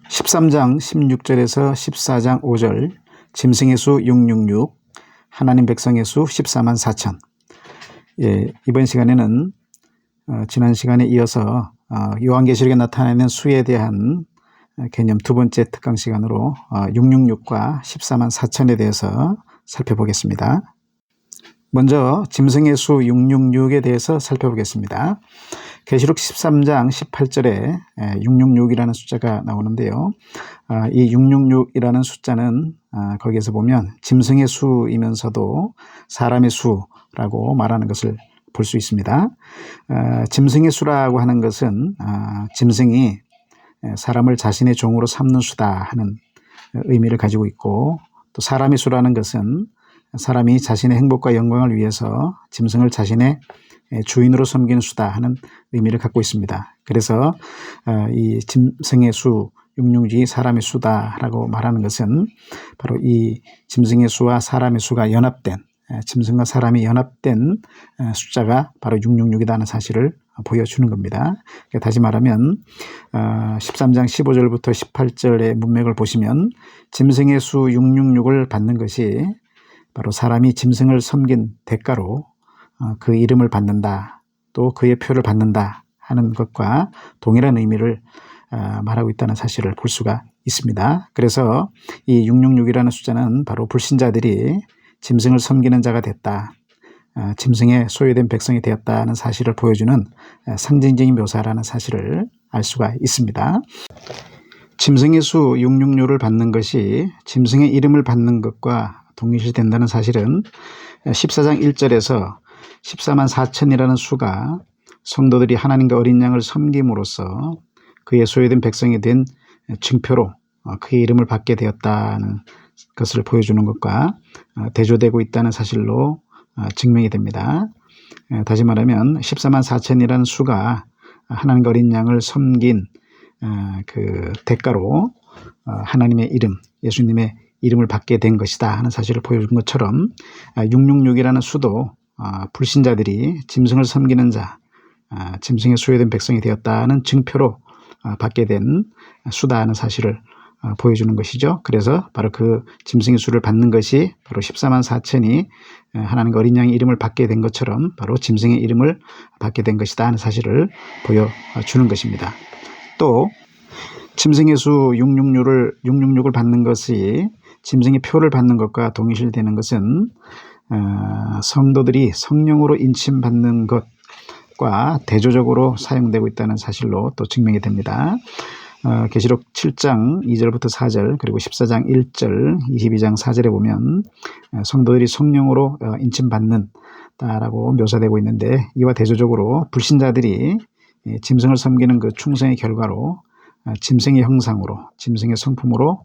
13장 16절에서 14장 5절 짐승의 수 666, 하나님 백성의 수 14만 4천. 이번 시간에는 지난 시간에 이어서 요한계시록에 나타나는 수에 대한 개념 두 번째 특강 시간으로 666과 14만 4천에 대해서 살펴보겠습니다. 먼저 짐승의 수 666에 대해서 살펴보겠습니다. 계시록 13장 18절에 666이라는 숫자가 나오는데요. 이 666이라는 숫자는 거기에서 보면 짐승의 수이면서도 사람의 수라고 말하는 것을 볼 수 있습니다. 짐승의 수라고 하는 것은 짐승이 사람을 자신의 종으로 삼는 수다 하는 의미를 가지고 있고, 또 사람의 수라는 것은 사람이 자신의 행복과 영광을 위해서 짐승을 자신의 주인으로 섬기는 수다 하는 의미를 갖고 있습니다. 그래서 이 짐승의 수 666이 사람의 수다라고 말하는 것은 바로 이 짐승의 수와 사람의 수가 연합된, 짐승과 사람이 연합된 숫자가 바로 666이라는 사실을 보여주는 겁니다. 다시 말하면 13장 15절부터 18절의 문맥을 보시면 짐승의 수 666을 받는 것이 바로 사람이 짐승을 섬긴 대가로 그 이름을 받는다, 또 그의 표를 받는다 하는 것과 동일한 의미를 말하고 있다는 사실을 볼 수가 있습니다. 그래서 이 666이라는 숫자는 바로 불신자들이 짐승을 섬기는 자가 됐다, 짐승의 소유된 백성이 되었다는 사실을 보여주는 상징적인 묘사라는 사실을 알 수가 있습니다. 짐승의 수 666을 받는 것이 짐승의 이름을 받는 것과 동일시된다는 사실은 14장 1절에서 14만 4천이라는 수가 성도들이 하나님과 어린 양을 섬김으로써 그의 소유된 백성이 된 증표로 그의 이름을 받게 되었다는 것을 보여주는 것과 대조되고 있다는 사실로 증명이 됩니다. 다시 말하면 14만 4천이라는 수가 하나님과 어린 양을 섬긴 그 대가로 하나님의 이름, 예수님의 이름을 받게 된 것이다 하는 사실을 보여준 것처럼 666이라는 수도 불신자들이 짐승을 섬기는 자, 짐승의 소유된 백성이 되었다는 증표로 받게 된 수다 하는 사실을 보여주는 것이죠. 그래서 바로 그 짐승의 수를 받는 것이 바로 14만 4천이 하나님과 어린 양의 이름을 받게 된 것처럼 바로 짐승의 이름을 받게 된 것이다 하는 사실을 보여주는 것입니다. 또 짐승의 수 666을 받는 것이 짐승의 표를 받는 것과 동일시되는 것은 성도들이 성령으로 인침받는 것과 대조적으로 사용되고 있다는 사실로 또 증명이 됩니다. 계시록 7장 2절부터 4절, 그리고 14장 1절, 22장 4절에 보면 성도들이 성령으로 인침받는다라고 묘사되고 있는데, 이와 대조적으로 불신자들이 짐승을 섬기는 그 충성의 결과로 짐승의 형상으로, 짐승의 성품으로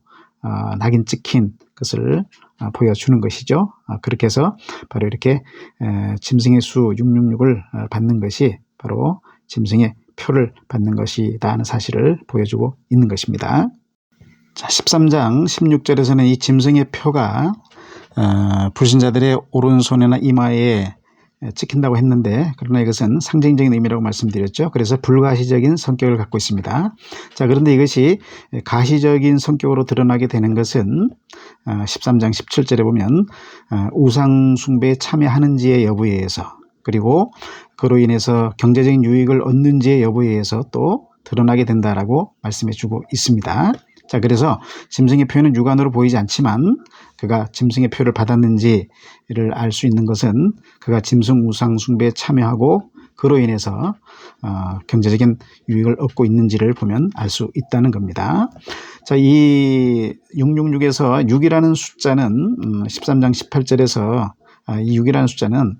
낙인 찍힌 것을 보여주는 것이죠. 그렇게 해서 바로 이렇게 짐승의 수 666을 받는 것이 바로 짐승의 표를 받는 것이다 하는 사실을 보여주고 있는 것입니다. 자, 13장 16절에서는 이 짐승의 표가 불신자들의 오른손이나 이마에 찍힌다고 했는데, 그러나 이것은 상징적인 의미라고 말씀드렸죠. 그래서 불가시적인 성격을 갖고 있습니다. 자, 그런데 이것이 가시적인 성격으로 드러나게 되는 것은 13장 17절에 보면 우상 숭배에 참여하는지의 여부에 의해서, 그리고 그로 인해서 경제적인 유익을 얻는지의 여부에 의해서 또 드러나게 된다라고 말씀해 주고 있습니다. 자, 그래서 짐승의 표는 육안으로 보이지 않지만 그가 짐승의 표를 받았는지를 알 수 있는 것은 그가 짐승 우상 숭배에 참여하고 그로 인해서 경제적인 유익을 얻고 있는지를 보면 알 수 있다는 겁니다. 자, 이 666에서 6이라는 숫자는 13장 18절에서 이 6이라는 숫자는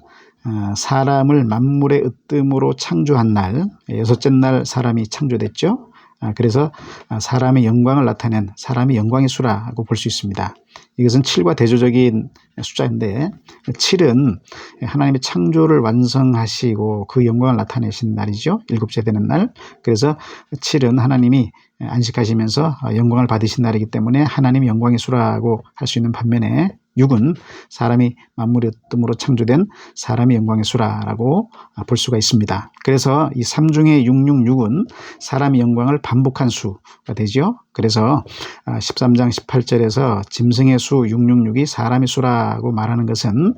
사람을 만물의 으뜸으로 창조한 날, 여섯째 날 사람이 창조됐죠. 그래서 사람의 영광을 나타낸 사람의 영광의 수라고 볼 수 있습니다. 이것은 7과 대조적인 숫자인데, 7은 하나님의 창조를 완성하시고 그 영광을 나타내신 날이죠. 일곱째 되는 날. 그래서 7은 하나님이 안식하시면서 영광을 받으신 날이기 때문에 하나님의 영광의 수라고 할 수 있는 반면에 6은 사람이 만물의 뜸으로 창조된 사람의 영광의 수라라고 볼 수가 있습니다. 그래서 이 3중의 666은 사람의 영광을 반복한 수가 되죠. 그래서 13장 18절에서 짐승의 수 666이 사람의 수라고 말하는 것은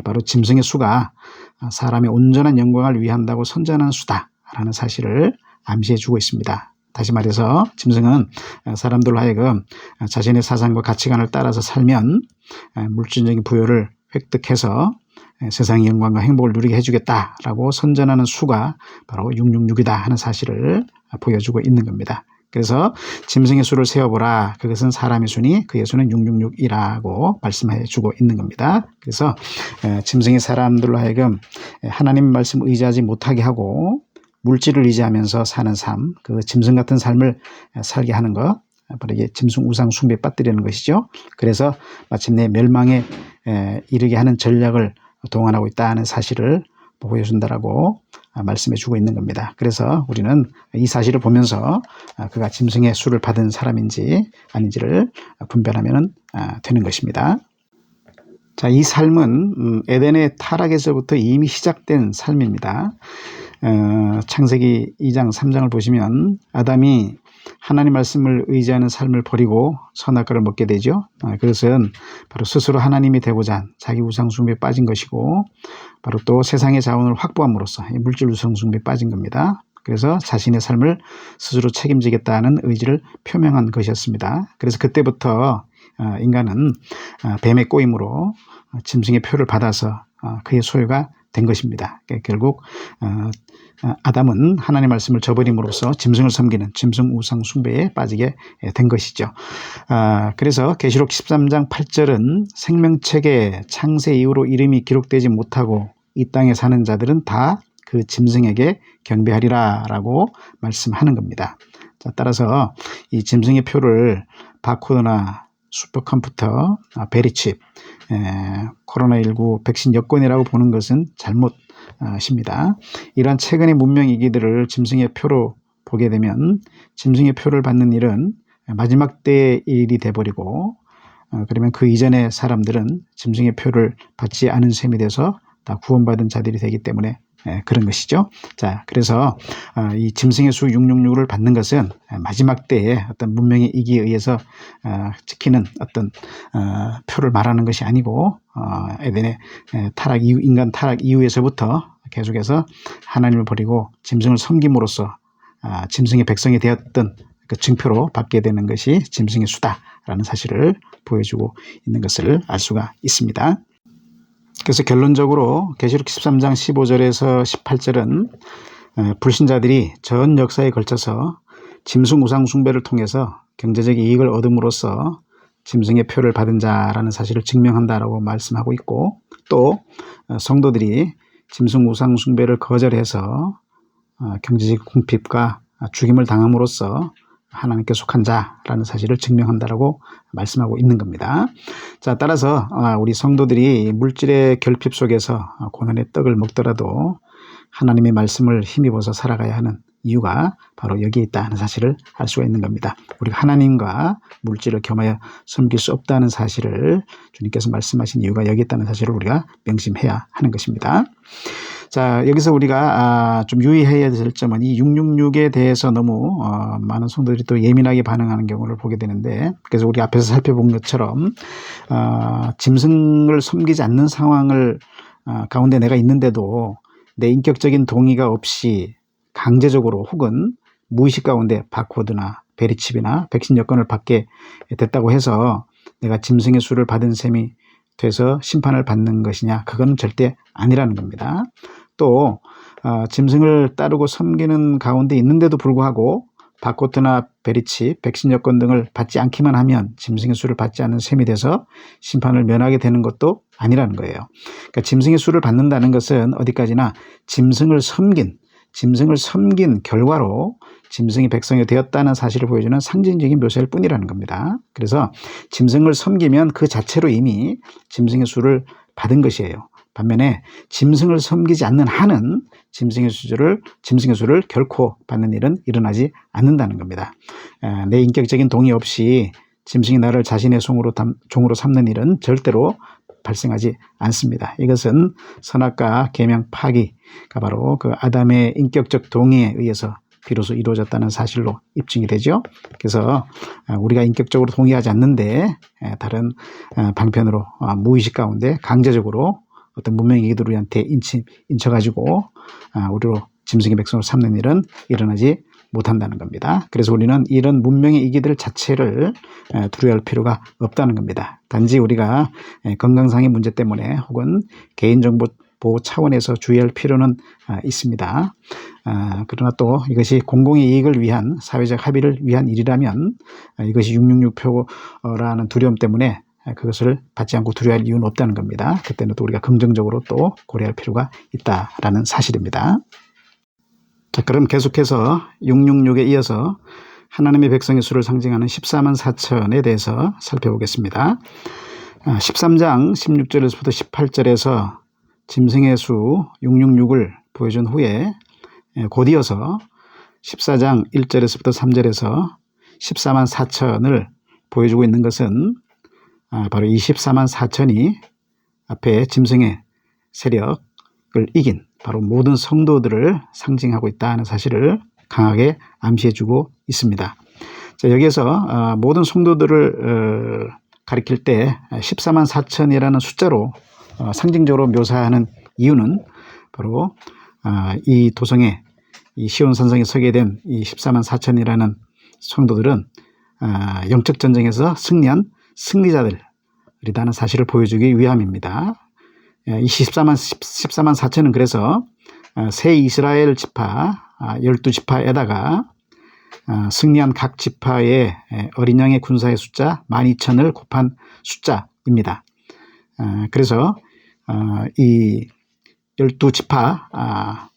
바로 짐승의 수가 사람의 온전한 영광을 위한다고 선전하는 수다라는 사실을 암시해 주고 있습니다. 다시 말해서 짐승은 사람들로 하여금 자신의 사상과 가치관을 따라서 살면 물질적인 부여를 획득해서 세상의 영광과 행복을 누리게 해주겠다라고 선전하는 수가 바로 666이다 하는 사실을 보여주고 있는 겁니다. 그래서 짐승의 수를 세어보라. 그것은 사람의 수니 그의 수는 666이라고 말씀해 주고 있는 겁니다. 그래서 짐승이 사람들로 하여금 하나님 말씀 의지하지 못하게 하고 물질을 의지하면서 사는 삶, 그 짐승 같은 삶을 살게 하는 것, 바로 이게 짐승 우상 숭배에 빠뜨리는 것이죠. 그래서 마침내 멸망에 이르게 하는 전략을 동원하고 있다는 사실을 보여준다라고 말씀해 주고 있는 겁니다. 그래서 우리는 이 사실을 보면서 그가 짐승의 수를 받은 사람인지 아닌지를 분별하면 되는 것입니다. 자, 이 삶은 에덴의 타락에서부터 이미 시작된 삶입니다. 창세기 2장 3장을 보시면 아담이 하나님 말씀을 의지하는 삶을 버리고 선악과를 먹게 되죠. 그것은 바로 스스로 하나님이 되고자 한 자기 우상숭배에 빠진 것이고 바로 또 세상의 자원을 확보함으로써 물질 우상숭배에 빠진 겁니다. 그래서 자신의 삶을 스스로 책임지겠다는 의지를 표명한 것이었습니다. 그래서 그때부터 인간은 뱀의 꼬임으로 짐승의 표를 받아서 그의 소유가 된 것입니다. 결국 아담은 하나님 말씀을 저버림으로써 짐승을 섬기는 짐승 우상 숭배에 빠지게 된 것이죠. 그래서 계시록 13장 8절은 생명책에 창세 이후로 이름이 기록되지 못하고 이 땅에 사는 자들은 다 그 짐승에게 경배하리라 라고 말씀하는 겁니다. 자, 따라서 이 짐승의 표를 바코드나 슈퍼컴퓨터, 베리칩, 코로나19 백신 여권이라고 보는 것은 잘못입니다. 이러한 최근의 문명 이기들을 짐승의 표로 보게 되면 짐승의 표를 받는 일은 마지막 때의 일이 돼버리고 그러면 그 이전의 사람들은 짐승의 표를 받지 않은 셈이 돼서 다 구원받은 자들이 되기 때문에 그런 것이죠. 자, 그래서 이 짐승의 수 666을 받는 것은 마지막 때에 어떤 문명의 이기에 의해서 지키는 어떤 표를 말하는 것이 아니고 에덴의 타락 이후, 인간 타락 이후에서부터 계속해서 하나님을 버리고 짐승을 섬김으로써 짐승의 백성이 되었던 그 증표로 받게 되는 것이 짐승의 수다라는 사실을 보여주고 있는 것을 알 수가 있습니다. 그래서 결론적으로 계시록 13장 15절에서 18절은 불신자들이 전 역사에 걸쳐서 짐승 우상 숭배를 통해서 경제적 이익을 얻음으로써 짐승의 표를 받은 자라는 사실을 증명한다라고 말씀하고 있고 또 성도들이 짐승 우상 숭배를 거절해서 경제적 궁핍과 죽임을 당함으로써 하나님께 속한 자라는 사실을 증명한다라고 말씀하고 있는 겁니다. 자, 따라서 우리 성도들이 물질의 결핍 속에서 고난의 떡을 먹더라도 하나님의 말씀을 힘입어서 살아가야 하는 이유가 바로 여기에 있다는 사실을 알 수가 있는 겁니다. 우리가 하나님과 물질을 겸하여 섬길 수 없다는 사실을 주님께서 말씀하신 이유가 여기 있다는 사실을 우리가 명심해야 하는 것입니다. 자, 여기서 우리가 좀 유의해야 될 점은 이 666에 대해서 너무 많은 성도들이 또 예민하게 반응하는 경우를 보게 되는데 그래서 우리 앞에서 살펴본 것처럼 짐승을 섬기지 않는 상황을 가운데 내가 있는데도 내 인격적인 동의가 없이 강제적으로 혹은 무의식 가운데 바코드나 베리칩이나 백신 여권을 받게 됐다고 해서 내가 짐승의 수를 받은 셈이 돼서 심판을 받는 것이냐, 그건 절대 아니라는 겁니다. 또 짐승을 따르고 섬기는 가운데 있는데도 불구하고 바코드나 베리칩, 백신 여권 등을 받지 않기만 하면 짐승의 수를 받지 않는 셈이 돼서 심판을 면하게 되는 것도 아니라는 거예요. 그러니까 짐승의 수를 받는다는 것은 어디까지나 짐승을 섬긴 결과로 짐승이 백성이 되었다는 사실을 보여주는 상징적인 묘사일 뿐이라는 겁니다. 그래서 짐승을 섬기면 그 자체로 이미 짐승의 수를 받은 것이에요. 반면에 짐승을 섬기지 않는 한은 짐승의 수를 결코 받는 일은 일어나지 않는다는 겁니다. 내 인격적인 동의 없이 짐승이 나를 자신의 종으로 삼는 일은 절대로 발생하지 않습니다. 이것은 선악과 계명 파기가 바로 그 아담의 인격적 동의에 의해서 비로소 이루어졌다는 사실로 입증이 되죠. 그래서 우리가 인격적으로 동의하지 않는데 다른 방편으로 무의식 가운데 강제적으로 어떤 문명의 이기들을 우리한테 인쳐가지고 우리로 짐승의 백성으로 삼는 일은 일어나지 못한다는 겁니다. 그래서 우리는 이런 문명의 이기들 자체를 두려워할 필요가 없다는 겁니다. 단지 우리가 건강상의 문제 때문에 혹은 개인정보 보호 차원에서 주의할 필요는 있습니다. 그러나 또 이것이 공공의 이익을 위한 사회적 합의를 위한 일이라면 이것이 666표라는 두려움 때문에 그것을 받지 않고 두려워할 이유는 없다는 겁니다. 그때는 또 우리가 긍정적으로 또 고려할 필요가 있다라는 사실입니다. 자, 그럼 계속해서 666에 이어서 하나님의 백성의 수를 상징하는 14만 4천에 대해서 살펴보겠습니다. 13장 16절에서부터 18절에서 짐승의 수 666을 보여준 후에 곧이어서 14장 1절에서부터 3절에서 14만 4천을 보여주고 있는 것은 바로 이 14만 4천이 앞에 짐승의 세력을 이긴 바로 모든 성도들을 상징하고 있다는 사실을 강하게 암시해주고 있습니다. 자, 여기에서 모든 성도들을 가리킬 때 14만 4천이라는 숫자로 상징적으로 묘사하는 이유는 바로 이 도성에 이 시온 산성에 서게 된 이 14만 4천이라는 성도들은 영적 전쟁에서 승리한 승리자들이라는 사실을 보여주기 위함입니다. 이 14만 4천은 그래서 새 이스라엘 지파 12지파에다가 승리한 각 지파의 어린 양의 군사의 숫자 12,000을 곱한 숫자입니다. 그래서 이 12지파에다가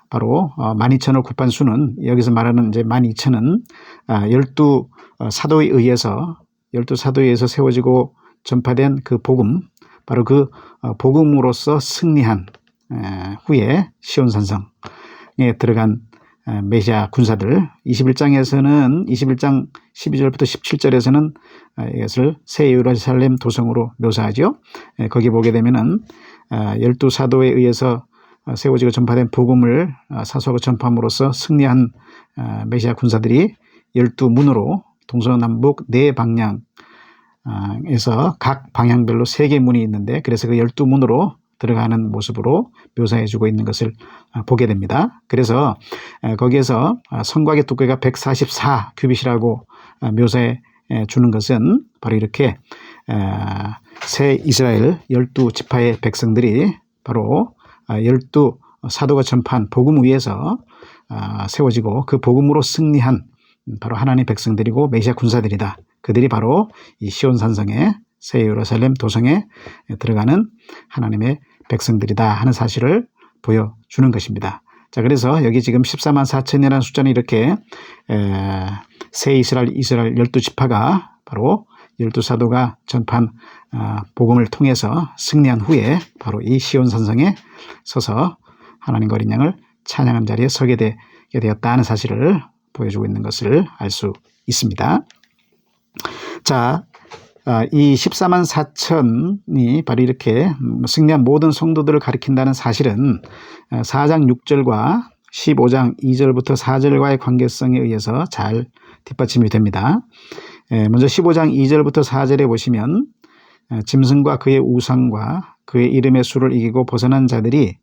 바로 12,000을 곱한 수는 여기서 말하는 이제 12,000은 12사도에 의해서 세워지고 전파된 그 복음, 바로 그 복음으로서 승리한 후에 시온산성에 들어간 메시아 군사들, 21장에서는 21장 12절부터 17절에서는 이것을 새 예루살렘 도성으로 묘사하죠. 거기 보게 되면은 12사도에 의해서 세워지고 전파된 복음을 사수하고 전파함으로써 승리한 메시아 군사들이 12문으로 동서남북 네 방향에서 각 방향별로 3개 문이 있는데 그래서 그 12문으로 들어가는 모습으로 묘사해주고 있는 것을 보게 됩니다. 그래서 거기에서 성곽의 두께가 144규빗이라고 묘사해 주는 것은 바로 이렇게 새 이스라엘 12지파의 백성들이 바로 12사도가 전파한 복음 위에서 세워지고 그 복음으로 승리한 바로 하나님의 백성들이고 메시아 군사들이다. 그들이 바로 이 시온산성의 새 예루살렘 도성에 들어가는 하나님의 백성들이다 하는 사실을 보여주는 것입니다. 자, 그래서 여기 지금 14만 4천이라는 숫자는 이렇게 새 이스라엘 12지파가 바로 12사도가 전파한 복음을 통해서 승리한 후에 바로 이 시온산성에 서서 하나님과 어린 양을 찬양한 자리에 서게 되었다는 사실을 보여주고 있는 것을 알 수 있습니다. 자, 이 14만 4천이 바로 이렇게 승리한 모든 성도들을 가리킨다는 사실은 4장 6절과 15장 2절부터 4절과의 관계성에 의해서 잘 뒷받침이 됩니다. 먼저 15장 2절부터 4절에 보시면 짐승과 그의 우상과 그의 이름의 수를 이기고 벗어난 자들이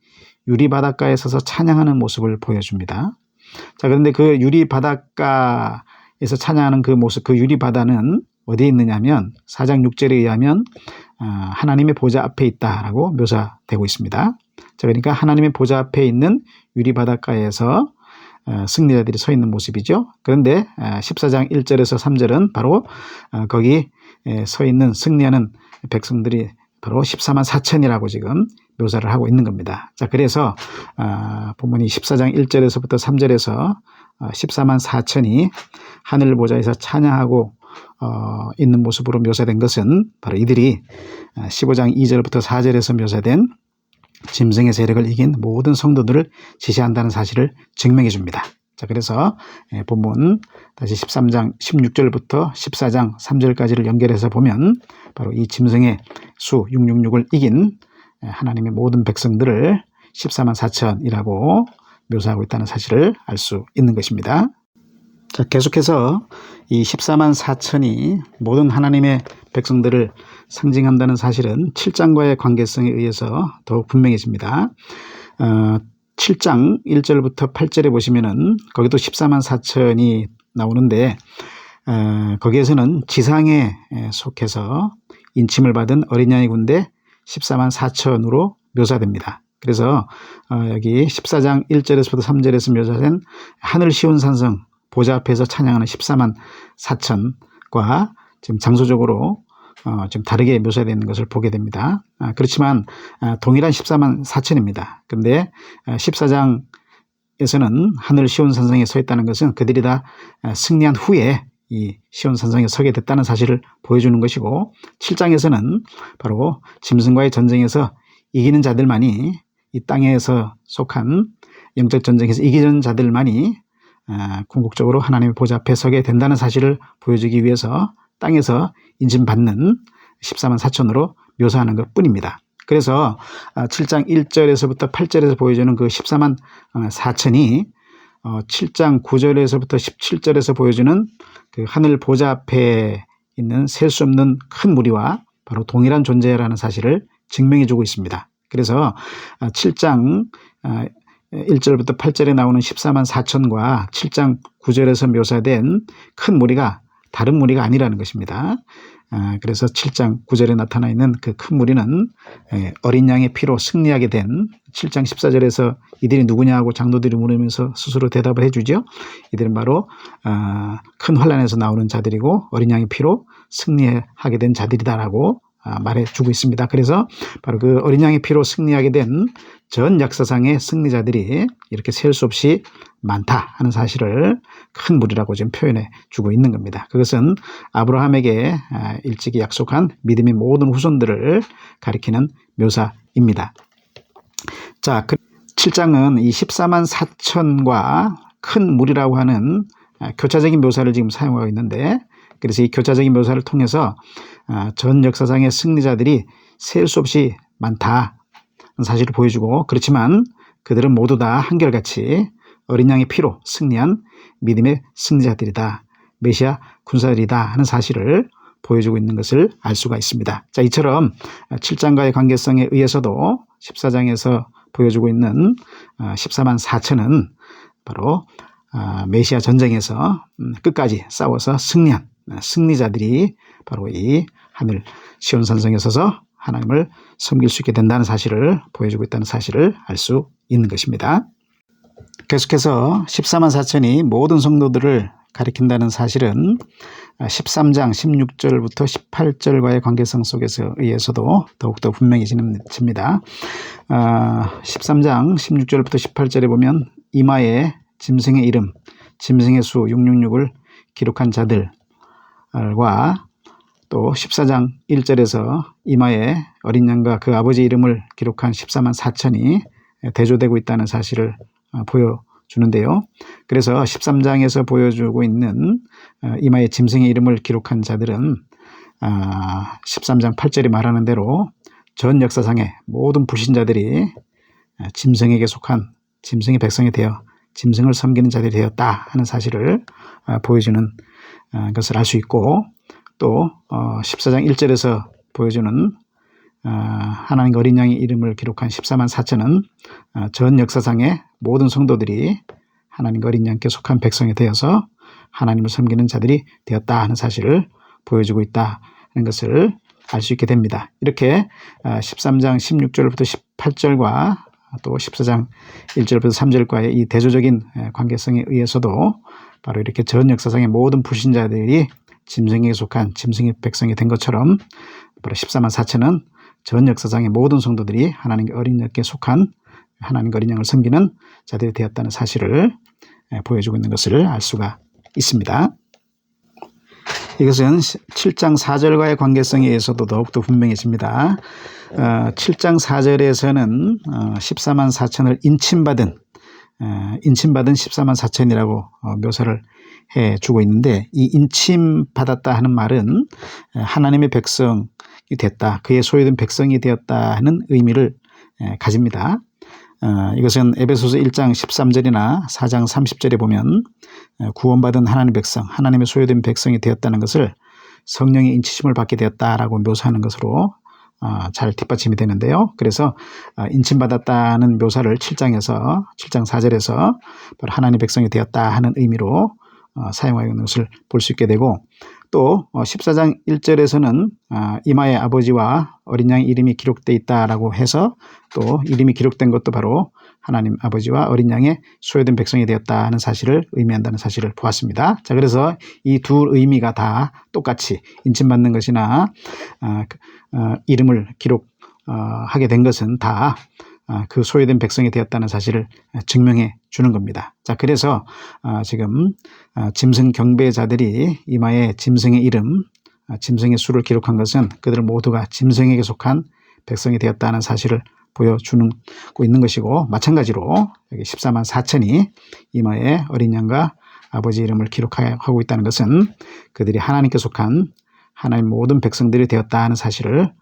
유리바닷가에 서서 찬양하는 모습을 보여줍니다. 자, 그런데 그 유리바닷가에서 찬양하는 그 모습, 그 유리바다는 어디에 있느냐면 4장 6절에 의하면 하나님의 보좌 앞에 있다라고 묘사되고 있습니다. 자, 그러니까 하나님의 보좌 앞에 있는 유리바닷가에서 승리자들이 서 있는 모습이죠. 그런데 14장 1절에서 3절은 바로 거기 서 있는 승리하는 백성들이 바로 14만 4천이라고 지금 묘사를 하고 있는 겁니다. 자, 그래서 본문이 14장 1절에서부터 3절에서 14만 4천이 하늘 보좌에서 찬양하고 있는 모습으로 묘사된 것은 바로 이들이 15장 2절부터 4절에서 묘사된 짐승의 세력을 이긴 모든 성도들을 지시한다는 사실을 증명해 줍니다. 자, 그래서 본문 다시 13장 16절부터 14장 3절까지를 연결해서 보면 바로 이 짐승의 수 666을 이긴 하나님의 모든 백성들을 14만 4천이라고 묘사하고 있다는 사실을 알 수 있는 것입니다. 자, 계속해서 이 14만 4천이 모든 하나님의 백성들을 상징한다는 사실은 7장과의 관계성에 의해서 더욱 분명해집니다. 7장 1절부터 8절에 보시면은 거기도 14만 4천이 나오는데 거기에서는 지상에 속해서 인침을 받은 어린 양의 군대 14만 4천으로 묘사됩니다. 그래서 여기 14장 1절에서부터 3절에서 묘사된 하늘 시온 산성 보좌 앞에서 찬양하는 14만 4천과 지금 장소적으로 좀 다르게 묘사되어 있는 것을 보게 됩니다. 그렇지만 동일한 14만 4천입니다. 그런데 14장에서는 하늘 시온 산성에 서 있다는 것은 그들이 다 승리한 후에 이 시온 산성에 서게 됐다는 사실을 보여주는 것이고 7장에서는 바로 짐승과의 전쟁에서 이기는 자들만이 이 땅에서 속한 영적 전쟁에서 이기는 자들만이 궁극적으로 하나님의 보좌 앞에 서게 된다는 사실을 보여주기 위해서 땅에서 인침받는 14만 4천으로 묘사하는 것 뿐입니다. 그래서 7장 1절에서부터 8절에서 보여주는 그 14만 4천이 7장 9절에서부터 17절에서 보여주는 그 하늘 보좌 앞에 있는 셀 수 없는 큰 무리와 바로 동일한 존재라는 사실을 증명해 주고 있습니다. 그래서 7장 1절부터 8절에 나오는 14만 4천과 7장 9절에서 묘사된 큰 무리가 다른 무리가 아니라는 것입니다. 그래서 7장 9절에 나타나 있는 그 큰 무리는 어린 양의 피로 승리하게 된 7장 14절에서 이들이 누구냐고 장로들이 물으면서 스스로 대답을 해주죠. 이들은 바로 큰 환난에서 나오는 자들이고 어린 양의 피로 승리하게 된 자들이다라고 말해주고 있습니다. 그래서 바로 그 어린 양의 피로 승리하게 된 전 역사상의 승리자들이 이렇게 셀 수 없이 많다 하는 사실을 큰 무리라고 지금 표현해 주고 있는 겁니다. 그것은 아브라함에게 일찍이 약속한 믿음의 모든 후손들을 가리키는 묘사입니다. 자, 7장은 이 14만 4천과 큰 무리라고 하는 교차적인 묘사를 지금 사용하고 있는데 그래서 이 교차적인 묘사를 통해서 전 역사상의 승리자들이 셀 수 없이 많다는 사실을 보여주고 그렇지만 그들은 모두 다 한결같이 어린 양의 피로 승리한 믿음의 승리자들이다. 메시아 군사들이다 하는 사실을 보여주고 있는 것을 알 수가 있습니다. 자, 이처럼 7장과의 관계성에 의해서도 14장에서 보여주고 있는 14만 4천은 바로 메시아 전쟁에서 끝까지 싸워서 승리한 승리자들이 바로 이 하늘 시온 산성에 서서 하나님을 섬길 수 있게 된다는 사실을 보여주고 있다는 사실을 알 수 있는 것입니다. 계속해서 14만 4천이 모든 성도들을 가리킨다는 사실은 13장 16절부터 18절과의 관계성 속에서 의해서도 더욱더 분명해집니다. 13장 16절부터 18절에 보면 이마에 짐승의 이름, 짐승의 수 666을 기록한 자들과 또 14장 1절에서 이마에 어린 양과 그 아버지 이름을 기록한 14만 4천이 대조되고 있다는 사실을 보여주는데요. 그래서 13장에서 보여주고 있는 이마에 짐승의 이름을 기록한 자들은 13장 8절이 말하는 대로 전 역사상의 모든 불신자들이 짐승에게 속한 짐승의 백성이 되어 짐승을 섬기는 자들이 되었다 하는 사실을 보여주는 것을 알 수 있고 또 14장 1절에서 보여주는 하나님과 어린 양의 이름을 기록한 14만 4천은 전 역사상의 모든 성도들이 하나님과 어린 양께 속한 백성이 되어서 하나님을 섬기는 자들이 되었다 하는 사실을 보여주고 있다는 것을 알 수 있게 됩니다. 이렇게 13장 16절부터 18절과 또 14장 1절부터 3절과의 이 대조적인 관계성에 의해서도 바로 이렇게 전 역사상의 모든 불신자들이 짐승에게 속한 짐승의 백성이 된 것처럼 바로 14만 4천은 전 역사상의 모든 성도들이 하나님의 어린 양께 속한 하나님의 어린 양을 섬기는 자들이 되었다는 사실을 보여주고 있는 것을 알 수가 있습니다. 이것은 7장 4절과의 관계성에 의해서도 더욱더 분명해집니다. 7장 4절에서는 14만 4천을 인침받은 인침받은 14만 4천이라고 묘사를 해주고 있는데, 이 인침받았다 하는 말은 하나님의 백성이 됐다, 그의 소유된 백성이 되었다 하는 의미를 가집니다. 이것은 에베소서 1장 13절이나 4장 30절에 보면 구원받은 하나님의 백성, 하나님의 소유된 백성이 되었다는 것을 성령의 인치심을 받게 되었다라고 묘사하는 것으로 잘 뒷받침이 되는데요. 그래서 인침받았다는 묘사를 7장 4절에서 바로 하나님의 백성이 되었다 하는 의미로 사용하고 있는 것을 볼 수 있게 되고, 또 14장 1절에서는 이마에 아버지와 어린 양의 이름이 기록되어 있다라고 해서 또 이름이 기록된 것도 바로 하나님 아버지와 어린 양의 소유된 백성이 되었다 하는 사실을 의미한다는 사실을 보았습니다. 자, 그래서 이 두 의미가 다 똑같이 인침받는 것이나 이름을 기록하게 된 것은 다 그 소유된 백성이 되었다는 사실을 증명해 주는 겁니다. 자, 그래서 지금 짐승 경배자들이 이마에 짐승의 이름, 짐승의 수를 기록한 것은 그들 모두가 짐승에게 속한 백성이 되었다는 사실을 보여주고 있는 것이고, 마찬가지로 여기 14만 4천이 이마에 어린 양과 아버지 이름을 기록하고 있다는 것은 그들이 하나님께 속한 하나님 모든 백성들이 되었다 하는 사실을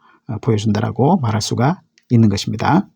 보여준다라고 말할 수가 있는 것입니다.